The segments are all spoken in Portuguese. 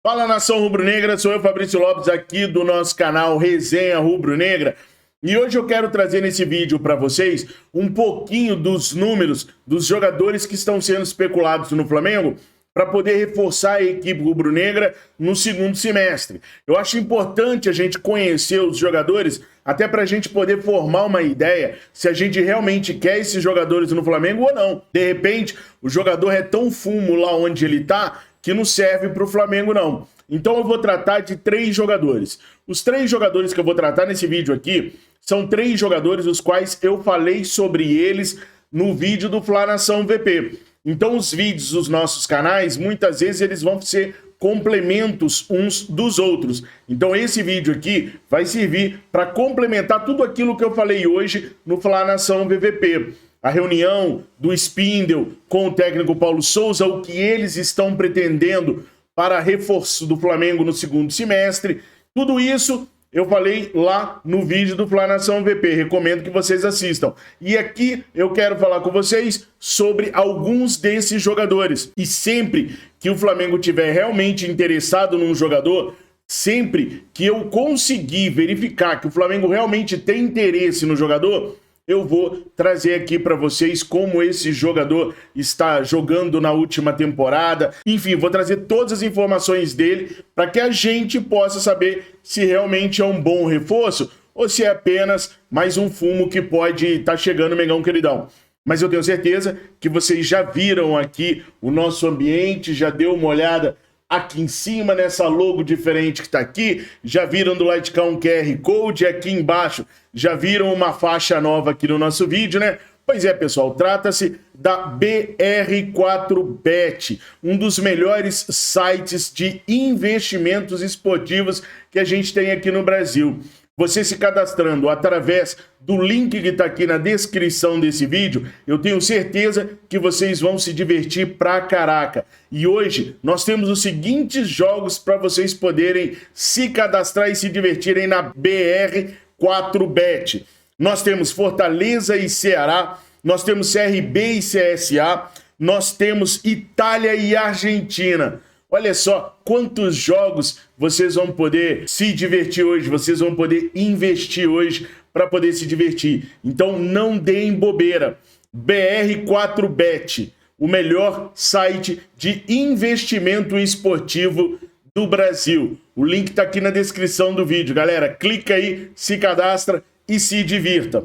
Fala, nação rubro-negra, sou eu, Fabrício Lopes, aqui do nosso canal Resenha Rubro-Negra. E hoje eu quero trazer nesse vídeo para vocês um pouquinho dos números dos jogadores que estão sendo especulados no Flamengo para poder reforçar a equipe rubro-negra no segundo semestre. Eu acho importante a gente conhecer os jogadores até para a gente poder formar uma ideia se a gente realmente quer esses jogadores no Flamengo ou não. De repente, o jogador é tão fumo lá onde ele está que não serve para o Flamengo, não. Então eu vou tratar de 3 jogadores. Os 3 jogadores que eu vou tratar nesse vídeo aqui são 3 jogadores os quais eu falei sobre eles no vídeo do Fla Nação VP. Então os vídeos dos nossos canais, muitas vezes eles vão ser complementos uns dos outros. Então esse vídeo aqui vai servir para complementar tudo aquilo que eu falei hoje no Fla Nação VVP. A reunião do Spindle com o técnico Paulo Souza, o que eles estão pretendendo para reforço do Flamengo no segundo semestre. Tudo isso eu falei lá no vídeo do Fla Nação VP. Recomendo que vocês assistam. E aqui eu quero falar com vocês sobre alguns desses jogadores. E sempre que o Flamengo tiver realmente interessado num jogador, sempre que eu conseguir verificar que o Flamengo realmente tem interesse no jogador, eu vou trazer aqui para vocês como esse jogador está jogando na última temporada. Enfim, vou trazer todas as informações dele para que a gente possa saber se realmente é um bom reforço ou se é apenas mais um fumo que pode estar chegando, Mengão queridão. Mas eu tenho certeza que vocês já viram aqui o nosso ambiente, já deu uma olhada aqui em cima, nessa logo diferente que está aqui, já viram do lado de cá um QR Code, aqui embaixo já viram uma faixa nova aqui no nosso vídeo, né? Pois é, pessoal, trata-se da BR4Bet, um dos melhores sites de investimentos esportivos que a gente tem aqui no Brasil. Você se cadastrando através do link que está aqui na descrição desse vídeo, eu tenho certeza que vocês vão se divertir pra caraca. E hoje nós temos os seguintes jogos para vocês poderem se cadastrar e se divertirem na BR4Bet. Nós temos Fortaleza e Ceará, nós temos CRB e CSA, nós temos Itália e Argentina. Olha só quantos jogos vocês vão poder se divertir hoje, vocês vão poder investir hoje para poder se divertir. Então não deem bobeira. BR4Bet, o melhor site de investimento esportivo do Brasil. O link está aqui na descrição do vídeo, galera. Clica aí, se cadastra e se divirta.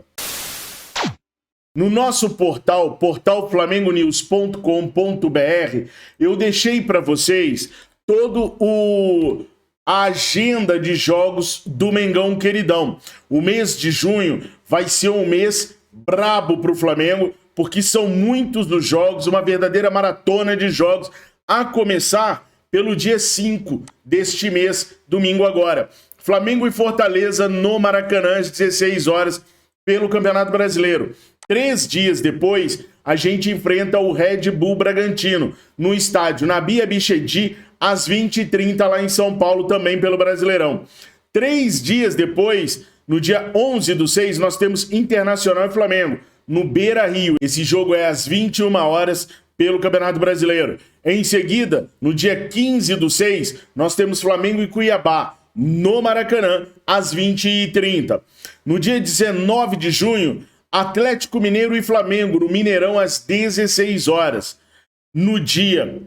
No nosso portal, portalflamengonews.com.br, eu deixei para vocês a agenda de jogos do Mengão queridão. O mês de junho vai ser um mês brabo para o Flamengo, porque são muitos dos jogos, uma verdadeira maratona de jogos, a começar pelo dia 5 deste mês, domingo agora. Flamengo e Fortaleza no Maracanã, às 16 horas, pelo Campeonato Brasileiro. 3 dias depois, a gente enfrenta o Red Bull Bragantino, no estádio Nabi Abichedi, às 20h30, lá em São Paulo, também pelo Brasileirão. 3 dias depois, no dia 11/6, nós temos Internacional e Flamengo, no Beira-Rio. Esse jogo é às 21 horas, pelo Campeonato Brasileiro. Em seguida, no dia 15/6, nós temos Flamengo e Cuiabá, no Maracanã, às 20h30. No dia 19 de junho, Atlético Mineiro e Flamengo, no Mineirão, às 16 horas. No dia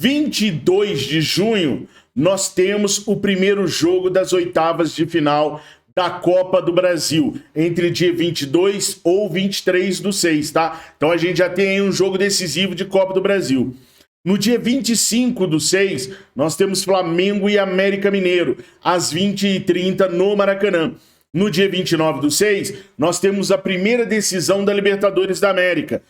22 de junho, nós temos o primeiro jogo das oitavas de final da Copa do Brasil, entre dia 22 ou 23/6, tá? Então a gente já tem aí um jogo decisivo de Copa do Brasil. No dia 25/6, nós temos Flamengo e América Mineiro, às 20h30 no Maracanã. No dia 29/6, nós temos a primeira decisão da Libertadores da América.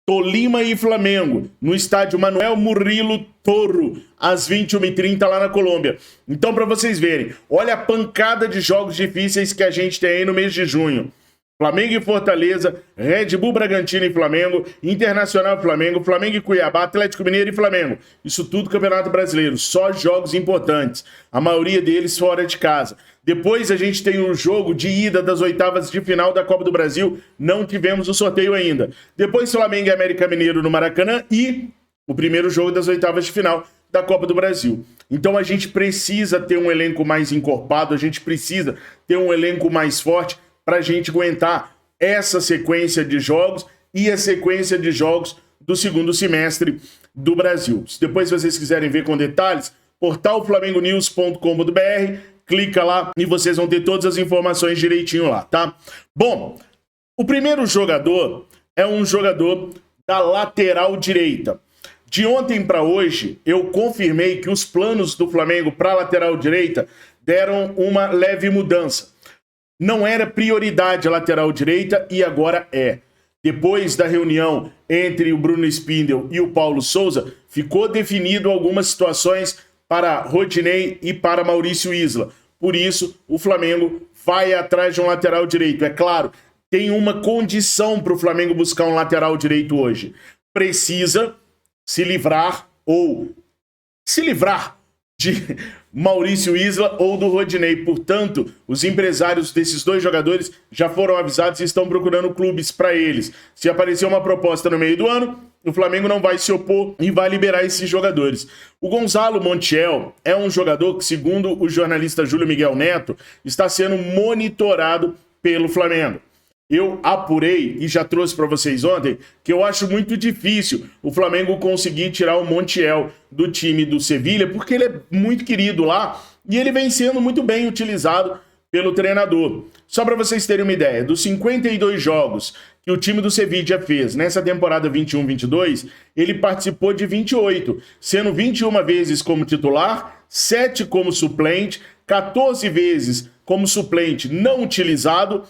Tolima e Flamengo, no estádio Manuel Murilo Toro, às 21h30 lá na Colômbia. Então, para vocês verem, olha a pancada de jogos difíceis que a gente tem aí no mês de junho. Flamengo e Fortaleza, Red Bull Bragantino e Flamengo, Internacional e Flamengo, Flamengo e Cuiabá, Atlético Mineiro e Flamengo. Isso tudo Campeonato Brasileiro, só jogos importantes, a maioria deles fora de casa. Depois a gente tem o jogo de ida das oitavas de final da Copa do Brasil, não tivemos o sorteio ainda. Depois Flamengo e América Mineiro no Maracanã e o primeiro jogo das oitavas de final da Copa do Brasil. Então a gente precisa ter um elenco mais encorpado, a gente precisa ter um elenco mais forte para a gente aguentar essa sequência de jogos e a sequência de jogos do segundo semestre do Brasil. Se depois vocês quiserem ver com detalhes, portalflamengonews.com.br, clica lá e vocês vão ter todas as informações direitinho lá, tá? Bom, o primeiro jogador é um jogador da lateral direita. De ontem para hoje, eu confirmei que os planos do Flamengo para a lateral direita deram uma leve mudança. Não era prioridade a lateral direita e agora é. Depois da reunião entre o Bruno Spindel e o Paulo Souza, ficou definido algumas situações para Rodinei e para Maurício Isla. Por isso, o Flamengo vai atrás de um lateral direito. É claro, tem uma condição para o Flamengo buscar um lateral direito hoje. Precisa se livrar de Maurício Isla ou do Rodinei. Portanto, os empresários desses dois jogadores já foram avisados e estão procurando clubes para eles. Se aparecer uma proposta no meio do ano, o Flamengo não vai se opor e vai liberar esses jogadores. O Gonzalo Montiel é um jogador que, segundo o jornalista Júlio Miguel Neto, está sendo monitorado pelo Flamengo. Eu apurei e já trouxe para vocês ontem que eu acho muito difícil o Flamengo conseguir tirar o Montiel do time do Sevilha, porque ele é muito querido lá e ele vem sendo muito bem utilizado pelo treinador. Só para vocês terem uma ideia, dos 52 jogos que o time do Sevilha fez nessa temporada 21-22, ele participou de 28, sendo 21 vezes como titular, 7 como suplente, 14 vezes como suplente não utilizado,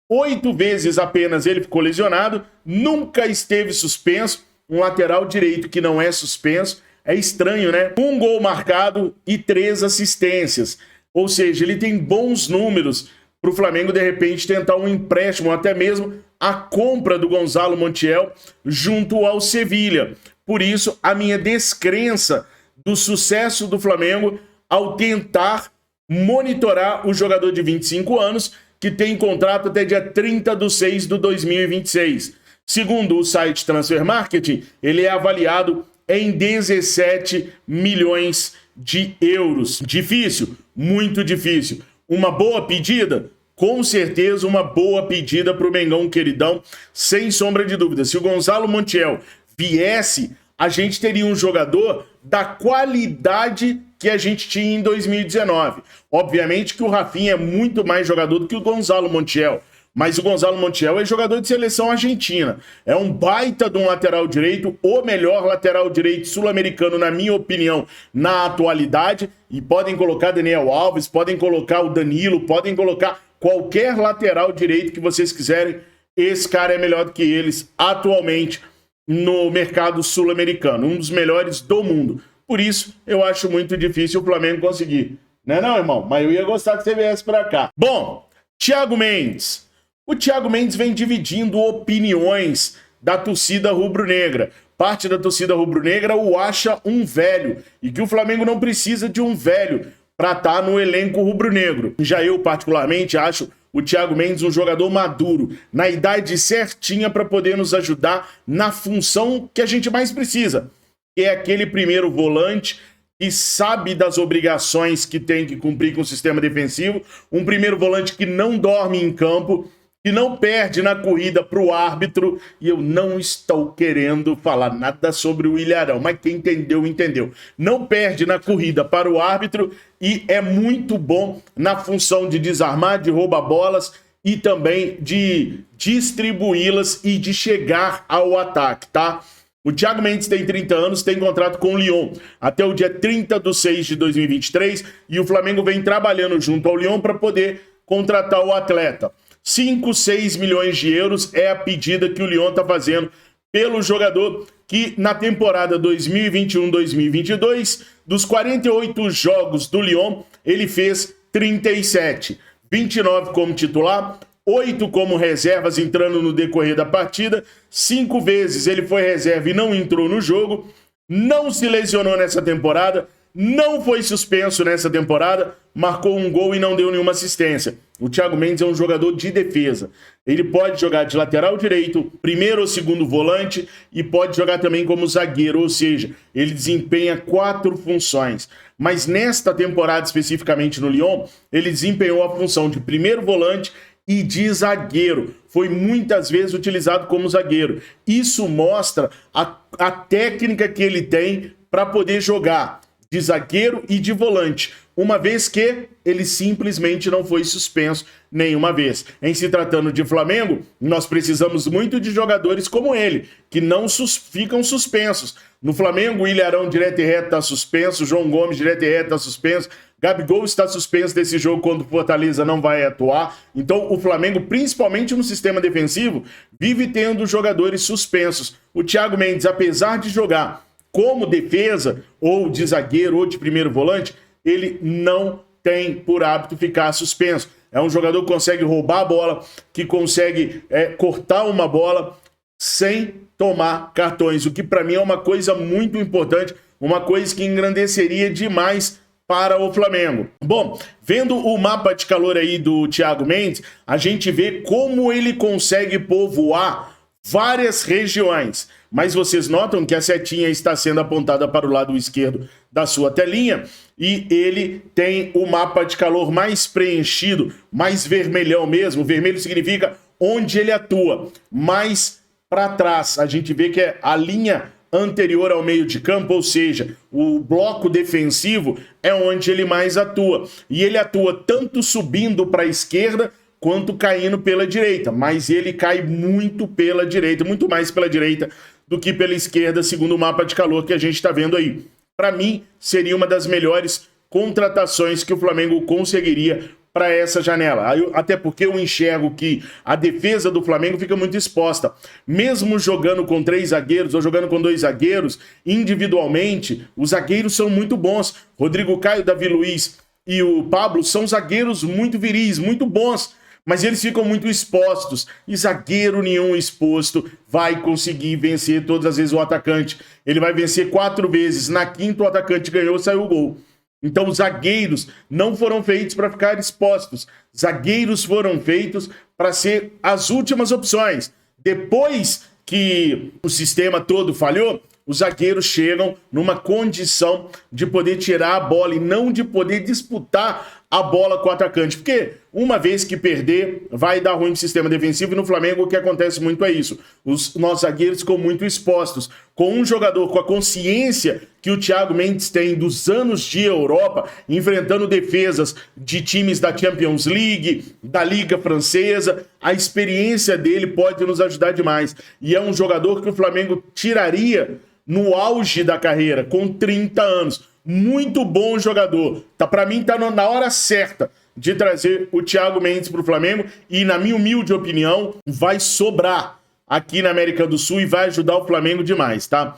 8 vezes apenas ele ficou lesionado, nunca esteve suspenso. Um lateral direito que não é suspenso, é estranho, né? 1 gol marcado e 3 assistências. Ou seja, ele tem bons números para o Flamengo, de repente, tentar um empréstimo, até mesmo a compra do Gonzalo Montiel junto ao Sevilha. Por isso, a minha descrença do sucesso do Flamengo ao tentar monitorar o jogador de 25 anos, que tem contrato até dia 30/6/2026. Segundo o site Transfer Marketing, ele é avaliado em 17 milhões de euros. Difícil? Muito difícil. Uma boa pedida? Com certeza uma boa pedida para o Mengão queridão, sem sombra de dúvida. Se o Gonzalo Montiel viesse, a gente teria um jogador da qualidade que a gente tinha em 2019. Obviamente que o Rafinha é muito mais jogador do que o Gonzalo Montiel, mas o Gonzalo Montiel é jogador de seleção argentina. É um baita de um lateral direito, o melhor lateral direito sul-americano, na minha opinião, na atualidade. E podem colocar Daniel Alves, podem colocar o Danilo, podem colocar qualquer lateral direito que vocês quiserem. Esse cara é melhor do que eles atualmente no mercado sul-americano, um dos melhores do mundo. Por isso, eu acho muito difícil o Flamengo conseguir. Não é não, irmão? Mas eu ia gostar que você viesse pra cá. Bom, Thiago Mendes. O Thiago Mendes vem dividindo opiniões da torcida rubro-negra. Parte da torcida rubro-negra o acha um velho e que o Flamengo não precisa de um velho para estar no elenco rubro-negro. Já eu, particularmente, acho o Thiago Mendes um jogador maduro, na idade certinha para poder nos ajudar na função que a gente mais precisa, que é aquele primeiro volante que sabe das obrigações que tem que cumprir com o sistema defensivo, um primeiro volante que não dorme em campo, que não perde na corrida para o árbitro, e eu não estou querendo falar nada sobre o Ilharão, mas quem entendeu, entendeu. Não perde na corrida para o árbitro e é muito bom na função de desarmar, de roubar bolas e também de distribuí-las e de chegar ao ataque, tá? O Thiago Mendes tem 30 anos, tem contrato com o Lyon até o dia 30/6/2023 e o Flamengo vem trabalhando junto ao Lyon para poder contratar o atleta. 5, 6 milhões de euros é a pedida que o Lyon está fazendo pelo jogador que na temporada 2021-2022, dos 48 jogos do Lyon, ele fez 37, 29 como titular, 8 como reservas entrando no decorrer da partida, 5 vezes ele foi reserva e não entrou no jogo, não se lesionou nessa temporada, não foi suspenso nessa temporada, marcou um gol e não deu nenhuma assistência. O Thiago Mendes é um jogador de defesa. Ele pode jogar de lateral direito, primeiro ou segundo volante, e pode jogar também como zagueiro, ou seja, ele desempenha 4 funções. Mas nesta temporada, especificamente no Lyon, ele desempenhou a função de primeiro volante e de zagueiro. Foi muitas vezes utilizado como zagueiro. Isso mostra a técnica que ele tem para poder jogar de zagueiro e de volante, uma vez que ele simplesmente não foi suspenso nenhuma vez. Em se tratando de Flamengo, nós precisamos muito de jogadores como ele, que não ficam suspensos. No Flamengo, o Ilharão direto e reto está suspenso, João Gomes direto e reto está suspenso, Gabigol está suspenso desse jogo quando o Fortaleza não vai atuar. Então o Flamengo, principalmente no sistema defensivo, vive tendo jogadores suspensos. O Thiago Mendes, apesar de jogar como defesa, ou de zagueiro, ou de primeiro volante, ele não tem por hábito ficar suspenso. É um jogador que consegue roubar a bola, que consegue cortar uma bola sem tomar cartões, o que para mim é uma coisa muito importante, uma coisa que engrandeceria demais para o Flamengo. Bom, vendo o mapa de calor aí do Thiago Mendes, a gente vê como ele consegue povoar várias regiões. Mas vocês notam que a setinha está sendo apontada para o lado esquerdo da sua telinha e ele tem o mapa de calor mais preenchido, mais vermelhão mesmo. Vermelho significa onde ele atua. Mais para trás, a gente vê que é a linha anterior ao meio de campo, ou seja, o bloco defensivo é onde ele mais atua. E ele atua tanto subindo para a esquerda quanto caindo pela direita, mas ele cai muito pela direita, muito mais pela direita do que pela esquerda, segundo o mapa de calor que a gente está vendo aí. Para mim, seria uma das melhores contratações que o Flamengo conseguiria para essa janela. Até porque eu enxergo que a defesa do Flamengo fica muito exposta. Mesmo jogando com 3 zagueiros ou jogando com 2 zagueiros, individualmente, os zagueiros são muito bons. Rodrigo Caio, Davi Luiz e o Pablo são zagueiros muito viris, muito bons, mas eles ficam muito expostos, e zagueiro nenhum exposto vai conseguir vencer todas as vezes o atacante. Ele vai vencer 4 vezes, na quinta o atacante ganhou, saiu o gol. Então os zagueiros não foram feitos para ficar expostos, zagueiros foram feitos para ser as últimas opções. Depois que o sistema todo falhou, os zagueiros chegam numa condição de poder tirar a bola e não de poder disputar a bola com o atacante. Porque uma vez que perder, vai dar ruim no sistema defensivo, e no Flamengo o que acontece muito é isso. Os nossos zagueiros ficam muito expostos. Com um jogador com a consciência que o Thiago Mendes tem dos anos de Europa, enfrentando defesas de times da Champions League, da Liga Francesa, a experiência dele pode nos ajudar demais. E é um jogador que o Flamengo tiraria no auge da carreira, com 30 anos. Muito bom jogador. Para mim, tá na hora certa de trazer o Thiago Mendes para o Flamengo e, na minha humilde opinião, vai sobrar aqui na América do Sul e vai ajudar o Flamengo demais, tá?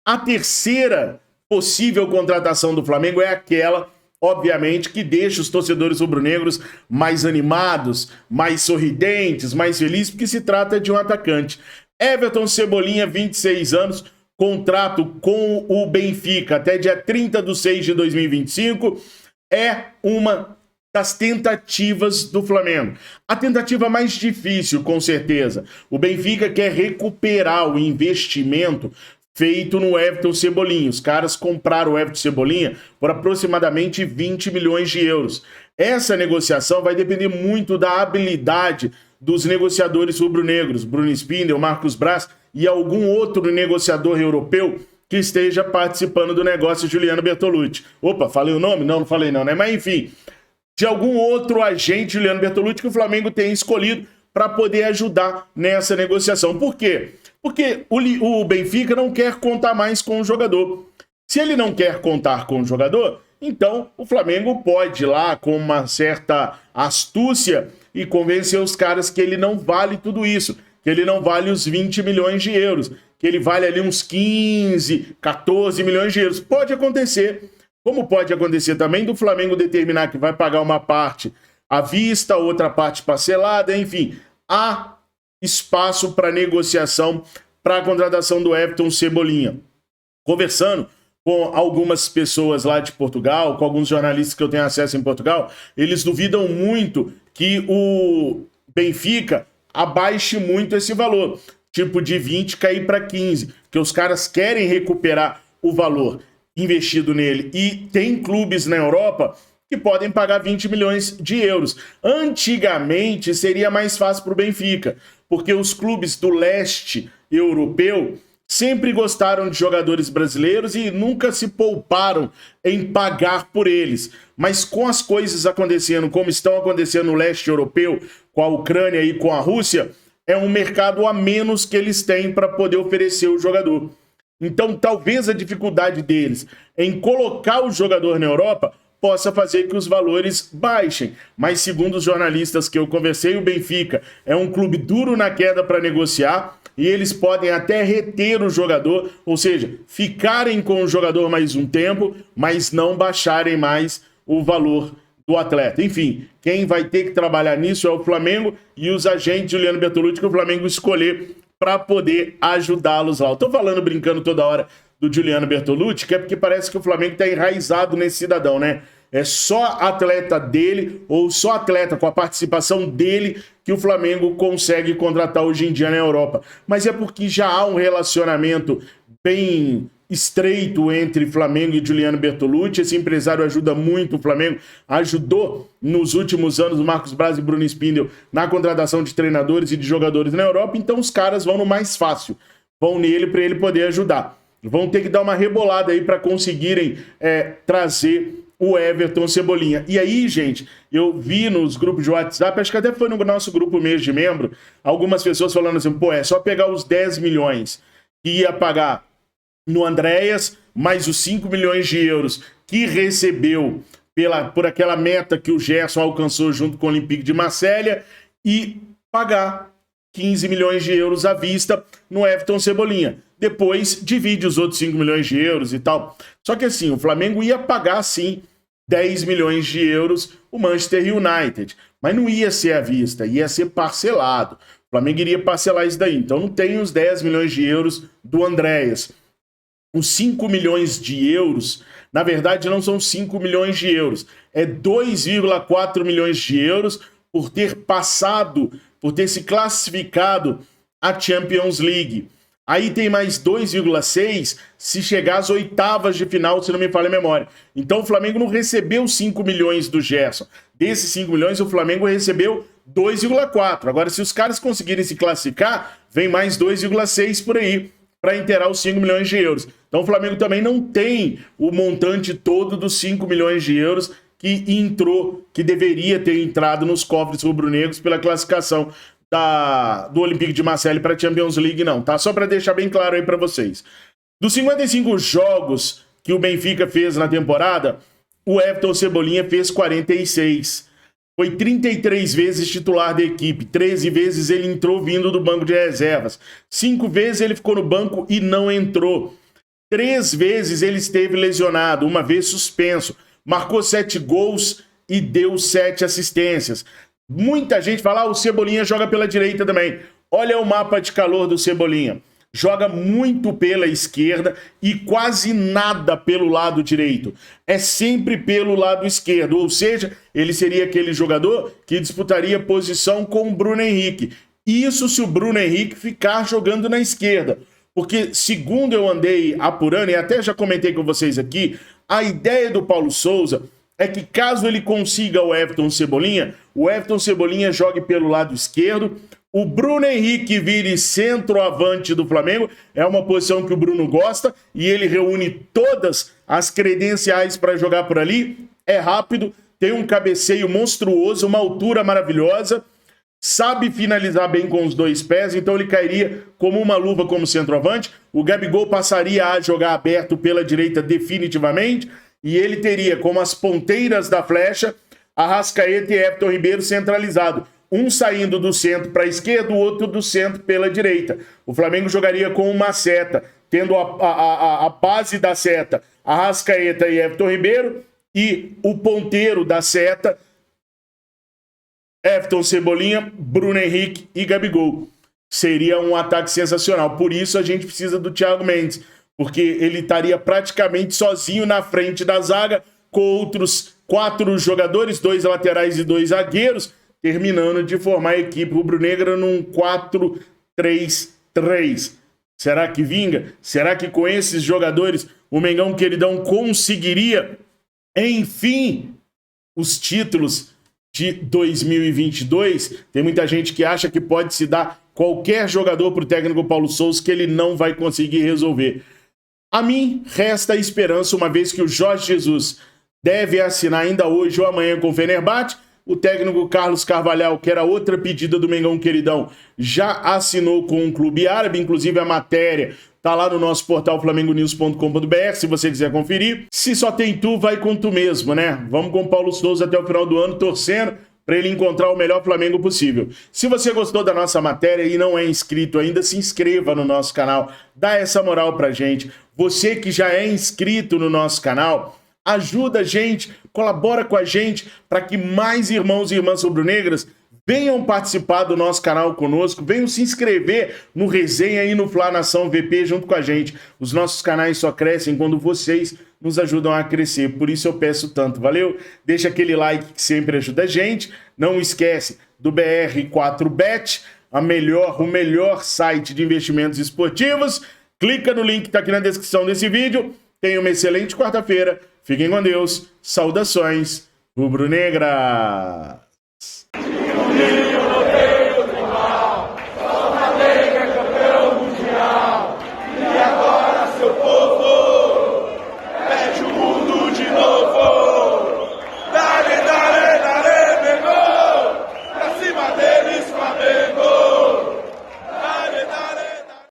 A terceira possível contratação do Flamengo é aquela, obviamente, que deixa os torcedores rubro-negros mais animados, mais sorridentes, mais felizes, porque se trata de um atacante. Everton Cebolinha, 26 anos, contrato com o Benfica até dia 30/6/2025, é uma das tentativas do Flamengo. A tentativa mais difícil, com certeza. O Benfica quer recuperar o investimento feito no Everton Cebolinha. Os caras compraram o Everton Cebolinha por aproximadamente 20 milhões de euros. Essa negociação vai depender muito da habilidade dos negociadores rubro-negros, Bruno Spindel, Marcos Braz e algum outro negociador europeu que esteja participando do negócio, Juliano Bertolucci. Opa, falei o nome? Não falei não, né? Mas enfim, de algum outro agente, Juliano Bertolucci, que o Flamengo tem escolhido para poder ajudar nessa negociação. Por quê? Porque o Benfica não quer contar mais com o jogador. Se ele não quer contar com o jogador, então o Flamengo pode ir lá com uma certa astúcia e convencer os caras que ele não vale tudo isso, que ele não vale os 20 milhões de euros, que ele vale ali uns 15, 14 milhões de euros. Pode acontecer, como pode acontecer também do Flamengo determinar que vai pagar uma parte à vista, outra parte parcelada, enfim. Há espaço para negociação para a contratação do Everton Cebolinha. Conversando com algumas pessoas lá de Portugal, com alguns jornalistas que eu tenho acesso em Portugal, eles duvidam muito que o Benfica abaixe muito esse valor, tipo de 20 cair para 15, que os caras querem recuperar o valor investido nele. E tem clubes na Europa que podem pagar 20 milhões de euros. Antigamente seria mais fácil para o Benfica, porque os clubes do leste europeu sempre gostaram de jogadores brasileiros e nunca se pouparam em pagar por eles. Mas com as coisas acontecendo como estão acontecendo no leste europeu, com a Ucrânia e com a Rússia, é um mercado a menos que eles têm para poder oferecer o jogador. Então, talvez a dificuldade deles em colocar o jogador na Europa possa fazer que os valores baixem. Mas, segundo os jornalistas que eu conversei, o Benfica é um clube duro na queda para negociar e eles podem até reter o jogador, ou seja, ficarem com o jogador mais um tempo, mas não baixarem mais o valor do atleta. Enfim, quem vai ter que trabalhar nisso é o Flamengo e os agentes de Juliano Bertolucci que o Flamengo escolher para poder ajudá-los lá. Eu tô falando, brincando toda hora do Juliano Bertolucci, que é porque parece que o Flamengo está enraizado nesse cidadão, né? É só atleta dele, ou só atleta com a participação dele, que o Flamengo consegue contratar hoje em dia na Europa. Mas é porque já há um relacionamento bem estreito entre Flamengo e Juliano Bertolucci. Esse empresário ajuda muito o Flamengo, ajudou nos últimos anos o Marcos Braz e Bruno Spindel na contratação de treinadores e de jogadores na Europa, então os caras vão no mais fácil, vão nele para ele poder ajudar. Vão ter que dar uma rebolada aí para conseguirem trazer o Everton Cebolinha. E aí, gente, eu vi nos grupos de WhatsApp, acho que até foi no nosso grupo mesmo de membro, algumas pessoas falando assim, pô, é só pegar os 10 milhões que ia pagar no Andréas, mais os 5 milhões de euros que recebeu por aquela meta que o Gerson alcançou junto com o Olympique de Marselha e pagar 15 milhões de euros à vista no Everton Cebolinha. Depois divide os outros 5 milhões de euros e tal. Só que assim, o Flamengo ia pagar sim 10 milhões de euros o Manchester United, mas não ia ser à vista, ia ser parcelado. O Flamengo iria parcelar isso daí. Então não tem os 10 milhões de euros do Andréas. Os 5 milhões de euros, na verdade, não são 5 milhões de euros. É 2,4 milhões de euros por ter passado, por ter se classificado à Champions League. Aí tem mais 2,6 se chegar às oitavas de final, se não me falha a memória. Então o Flamengo não recebeu 5 milhões do Gerson. Desses 5 milhões, o Flamengo recebeu 2,4. Agora, se os caras conseguirem se classificar, vem mais 2,6 por aí, para inteirar os 5 milhões de euros. Então o Flamengo também não tem o montante todo dos 5 milhões de euros que entrou, que deveria ter entrado nos cofres rubro-negros pela classificação do Olympique de Marseille para a Champions League, não, tá? Só para deixar bem claro aí para vocês. Dos 55 jogos que o Benfica fez na temporada, o Everton Cebolinha fez 46. Foi 33 vezes titular da equipe, 13 vezes ele entrou vindo do banco de reservas, 5 vezes ele ficou no banco e não entrou, 3 vezes ele esteve lesionado, 1 vez suspenso, marcou 7 gols e deu 7 assistências. Muita gente fala, o Cebolinha joga pela direita também. Olha o mapa de calor do Cebolinha. Joga muito pela esquerda e quase nada pelo lado direito. É sempre pelo lado esquerdo, ou seja, ele seria aquele jogador que disputaria posição com o Bruno Henrique. Isso se o Bruno Henrique ficar jogando na esquerda. Porque, segundo eu andei apurando, e até já comentei com vocês aqui, a ideia do Paulo Souza é que caso ele consiga o Everton Cebolinha jogue pelo lado esquerdo, o Bruno Henrique vire centroavante do Flamengo, é uma posição que o Bruno gosta, e ele reúne todas as credenciais para jogar por ali, é rápido, tem um cabeceio monstruoso, uma altura maravilhosa, sabe finalizar bem com os 2 pés, então ele cairia como uma luva como centroavante, o Gabigol passaria a jogar aberto pela direita definitivamente, e ele teria como as ponteiras da flecha Arrascaeta e Everton Ribeiro centralizado. Um saindo do centro para a esquerda, o outro do centro pela direita. O Flamengo jogaria com uma seta, tendo a base da seta Arrascaeta e Everton Ribeiro e o ponteiro da seta Everton Cebolinha, Bruno Henrique e Gabigol. Seria um ataque sensacional. Por isso a gente precisa do Thiago Mendes. porque ele estaria praticamente sozinho na frente da zaga, com outros 4 jogadores, 2 laterais e 2 zagueiros, terminando de formar a equipe rubro-negra num 4-3-3. Será que vinga? Será que com esses jogadores o Mengão queridão conseguiria, enfim, os títulos de 2022? Tem muita gente que acha que pode se dar qualquer jogador para o técnico Paulo Sousa que ele não vai conseguir resolver. A mim resta a esperança, uma vez que o Jorge Jesus deve assinar ainda hoje ou amanhã com o Fenerbahçe. O técnico Carlos Carvalhal, que era outra pedida do Mengão queridão, já assinou com um clube árabe, inclusive a matéria tá lá no nosso portal flamengonews.com.br, se você quiser conferir. Se só tem tu, vai com tu mesmo, né? Vamos com o Paulo Sousa até o final do ano, torcendo para ele encontrar o melhor Flamengo possível. Se você gostou da nossa matéria e não é inscrito ainda, se inscreva no nosso canal, dá essa moral pra gente. Você que já é inscrito no nosso canal, ajuda a gente, colabora com a gente para que mais irmãos e irmãs rubro-negras venham participar do nosso canal conosco, venham se inscrever no Resenha e no Fla Nação VP junto com a gente. Os nossos canais só crescem quando vocês nos ajudam a crescer, por isso eu peço tanto, valeu? Deixa aquele like que sempre ajuda a gente, não esquece do BR4Bet, o melhor site de investimentos esportivos. Clica no link que está aqui na descrição desse vídeo. Tenha uma excelente quarta-feira. Fiquem com Deus. Saudações rubro-negras.